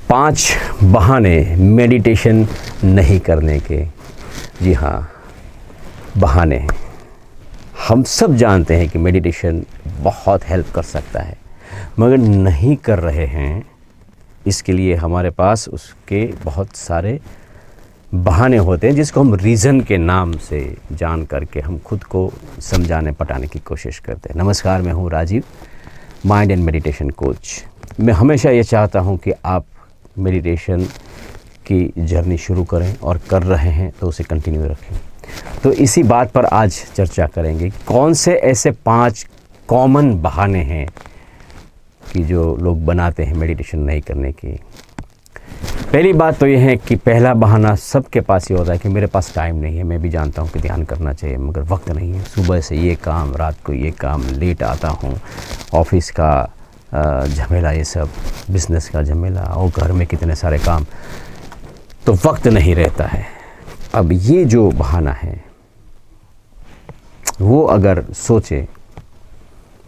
5 बहाने मेडिटेशन नहीं करने के। जी हाँ, बहाने। हम सब जानते हैं कि मेडिटेशन बहुत हेल्प कर सकता है, मगर नहीं कर रहे हैं। इसके लिए हमारे पास उसके बहुत सारे बहाने होते हैं, जिसको हम रीज़न के नाम से जान करके हम खुद को समझाने पटाने की कोशिश करते हैं। नमस्कार, मैं हूँ Rajiv, mind and meditation coach. मैं हमेशा ये चाहता हूँ कि आप मेडिटेशन की जर्नी शुरू करें, और कर रहे हैं तो उसे कंटिन्यू रखें। तो इसी बात पर आज चर्चा करेंगे, कौन से ऐसे 5 कॉमन बहाने हैं कि जो लोग बनाते हैं मेडिटेशन नहीं करने की। पहली बात तो ये है कि पहला बहाना सबके पास ये होता है कि मेरे पास टाइम नहीं है। मैं भी जानता हूँ कि ध्यान करना चाहिए, मगर वक्त नहीं है। सुबह से ये काम, रात को ये काम, लेट आता हूँ, ऑफिस का झमेला, ये सब बिज़नेस का झमेला, और घर में कितने सारे काम, तो वक्त नहीं रहता है। अब ये जो बहाना है वो अगर सोचे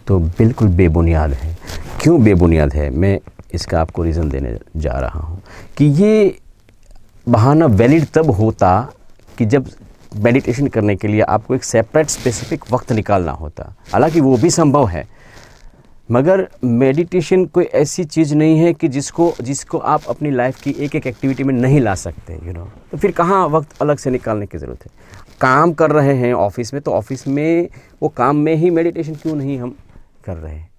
तो बिल्कुल बेबुनियाद है। क्यों बेबुनियाद है, मैं इसका आपको रीज़न देने जा रहा हूँ कि ये बहाना वैलिड तब होता कि जब मेडिटेशन करने के लिए आपको एक सेपरेट स्पेसिफिक वक्त निकालना होता। हालांकि वो भी संभव है, मगर मेडिटेशन कोई ऐसी चीज़ नहीं है कि जिसको आप अपनी लाइफ की एक एक एक्टिविटी में नहीं ला सकते, तो फिर कहाँ वक्त अलग से निकालने की ज़रूरत है। काम कर रहे हैं ऑफिस में, तो ऑफिस में वो काम में ही मेडिटेशन क्यों नहीं हम कर रहे हैं।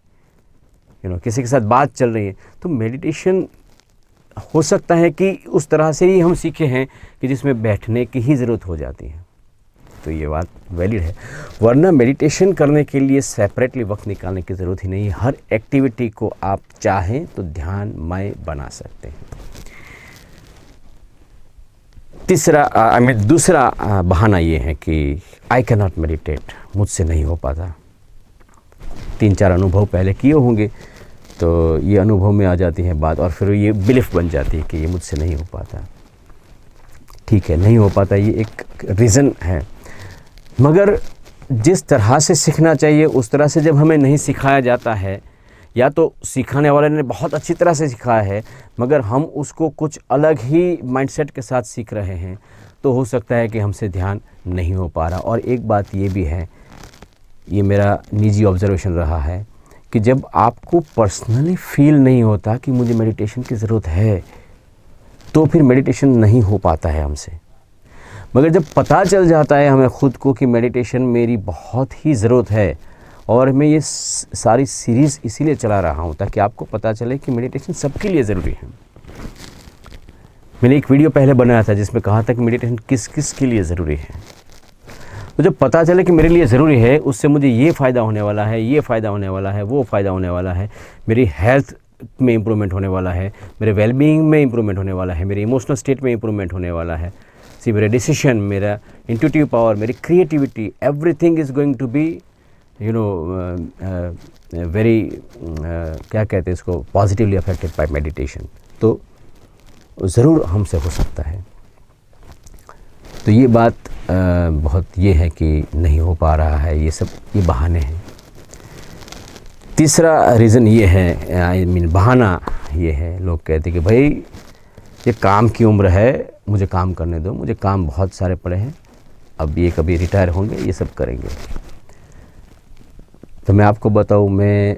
किसी के साथ बात चल रही है, तो मेडिटेशन हो सकता है कि उस तरह से ही हम सीखे हैं कि जिसमें बैठने की ही ज़रूरत हो जाती है। तो ये बात वैलिड है, वरना मेडिटेशन करने के लिए सेपरेटली वक्त निकालने की ज़रूरत ही नहीं है। हर एक्टिविटी को आप चाहें तो ध्यानमय बना सकते हैं। दूसरा बहाना ये है कि आई कैन नॉट मेडिटेट, मुझसे नहीं हो पाता। 3-4 अनुभव पहले किए होंगे, तो ये अनुभव में आ जाती है बात, और फिर ये बिलीफ बन जाती है कि ये मुझसे नहीं हो पाता। ठीक है, नहीं हो पाता, ये एक रीज़न है, मगर जिस तरह से सीखना चाहिए उस तरह से जब हमें नहीं सिखाया जाता है, या तो सिखाने वाले ने बहुत अच्छी तरह से सिखाया है मगर हम उसको कुछ अलग ही माइंडसेट के साथ सीख रहे हैं, तो हो सकता है कि हमसे ध्यान नहीं हो पा रहा। और एक बात ये भी है, ये मेरा निजी ऑब्जर्वेशन रहा है, कि जब आपको पर्सनली फील नहीं होता कि मुझे मेडिटेशन की ज़रूरत है, तो फिर मेडिटेशन नहीं हो पाता है हमसे। मगर जब पता चल जाता है हमें ख़ुद को कि मेडिटेशन मेरी बहुत ही ज़रूरत है, और मैं ये सारी सीरीज़ इसीलिए चला रहा हूँ ताकि आपको पता चले कि मेडिटेशन सबके लिए ज़रूरी है। मैंने एक वीडियो पहले बनाया था जिसमें कहा था कि मेडिटेशन किस किस के लिए ज़रूरी है। तो जब पता चले कि मेरे लिए ज़रूरी है, उससे मुझे ये फ़ायदा होने वाला है, ये फ़ायदा होने वाला है, वो फ़ायदा होने वाला है, मेरी हेल्थ में इम्प्रूवमेंट होने वाला है, मेरे वेलबींग में इम्प्रूवमेंट होने वाला है, मेरे इमोशनल स्टेट में इम्प्रूवमेंट होने वाला है, मेरे डिसीजन, मेरा इंट्यूटिव पावर, मेरी creativity, everything is going to be very क्या कहते हैं इसको, पॉजिटिवली अफेक्टेड बाय मेडिटेशन। तो ज़रूर हमसे हो सकता है। तो ये बात बहुत ये है कि नहीं हो पा रहा है, ये बहाने हैं। तीसरा रीज़न ये है, बहाना ये है, लोग कहते हैं कि भाई ये काम की उम्र है, मुझे काम करने दो, मुझे काम बहुत सारे पड़े हैं, अब ये कभी रिटायर होंगे, ये सब करेंगे। तो मैं आपको बताऊँ, मैं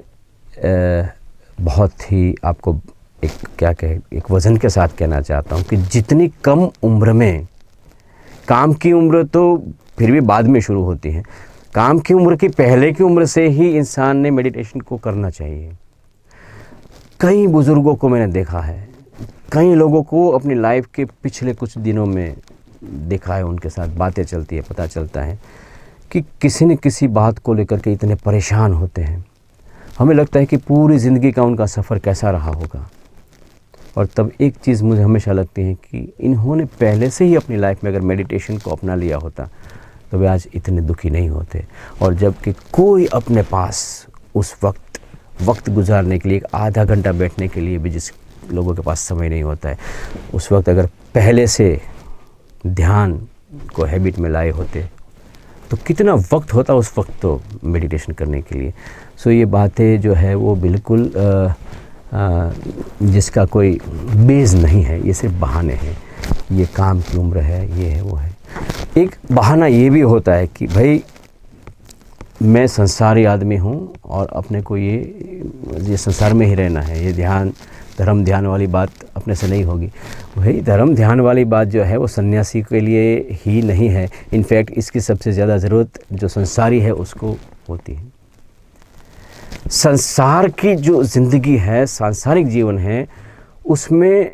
बहुत ही आपको एक वज़न के साथ कहना चाहता हूँ कि जितनी कम उम्र में, काम की उम्र तो फिर भी बाद में शुरू होती है, काम की उम्र की पहले की उम्र से ही इंसान ने मेडिटेशन को करना चाहिए। कई बुज़ुर्गों को मैंने देखा है, कई लोगों को अपनी लाइफ के पिछले कुछ दिनों में देखा है, उनके साथ बातें चलती है, पता चलता है कि किसी न किसी बात को लेकर के इतने परेशान होते हैं। हमें लगता है कि पूरी ज़िंदगी का उनका सफ़र कैसा रहा होगा, और तब एक चीज़ मुझे हमेशा लगती है कि इन्होंने पहले से ही अपनी लाइफ में अगर मेडिटेशन को अपना लिया होता तो वे आज इतने दुखी नहीं होते। और जबकि कोई अपने पास उस वक्त गुजारने के लिए, एक आधा घंटा बैठने के लिए भी जिस लोगों के पास समय नहीं होता है, उस वक्त अगर पहले से ध्यान को हैबिट में लाए होते तो कितना वक्त होता उस वक्त तो मेडिटेशन करने के लिए। सो ये बातें जो है वो बिल्कुल जिसका कोई बेस नहीं है, ये सिर्फ बहाने हैं। ये काम की उम्र है, ये है वो है। एक बहाना ये भी होता है कि भाई मैं संसारी आदमी हूँ और अपने को ये संसार में ही रहना है। ये धर्म ध्यान वाली बात अपने से नहीं होगी। भाई धर्म ध्यान वाली बात जो है वो सन्यासी के लिए ही नहीं है। इनफैक्ट इसकी सबसे ज़्यादा ज़रूरत जो संसारी है उसको होती है। संसार की जो ज़िंदगी है, सांसारिक जीवन है, उसमें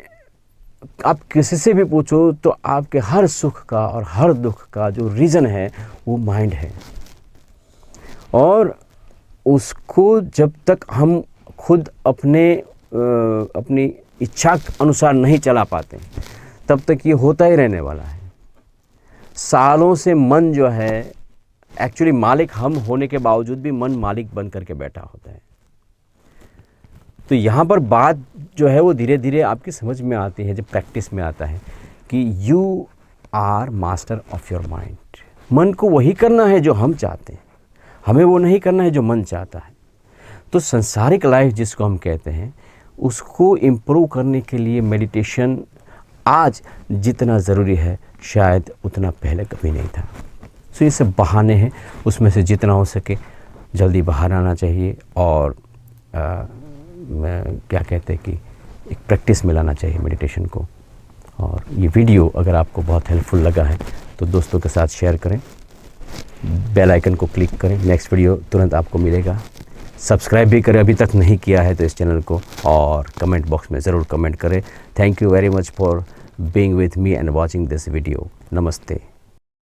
आप किसी से भी पूछो तो आपके हर सुख का और हर दुख का जो रीज़न है वो माइंड है। और उसको जब तक हम खुद अपनी इच्छा के अनुसार नहीं चला पाते तब तक ये होता ही रहने वाला है। सालों से मन जो है, एक्चुअली मालिक हम होने के बावजूद भी मन मालिक बन करके बैठा होता है। तो यहाँ पर बात जो है वो धीरे धीरे आपकी समझ में आती है जब प्रैक्टिस में आता है कि you are master of your mind. मन को वही करना है जो हम चाहते हैं, हमें वो नहीं करना है जो मन चाहता है। तो संसारिक लाइफ जिसको हम कहते हैं, उसको इम्प्रूव करने के लिए मेडिटेशन आज जितना ज़रूरी है शायद उतना पहले कभी नहीं था। सो ये सब बहाने हैं, उसमें से जितना हो सके जल्दी बाहर आना चाहिए और क्या कहते हैं कि एक प्रैक्टिस में लाना चाहिए मेडिटेशन को। और ये वीडियो अगर आपको बहुत हेल्पफुल लगा है तो दोस्तों के साथ शेयर करें, बेल आइकन को क्लिक करें, नेक्स्ट वीडियो तुरंत आपको मिलेगा। सब्सक्राइब भी करें अभी तक नहीं किया है तो इस चैनल को, और कमेंट बॉक्स में ज़रूर कमेंट करें। Thank you very much for being with me and watching this video. नमस्ते।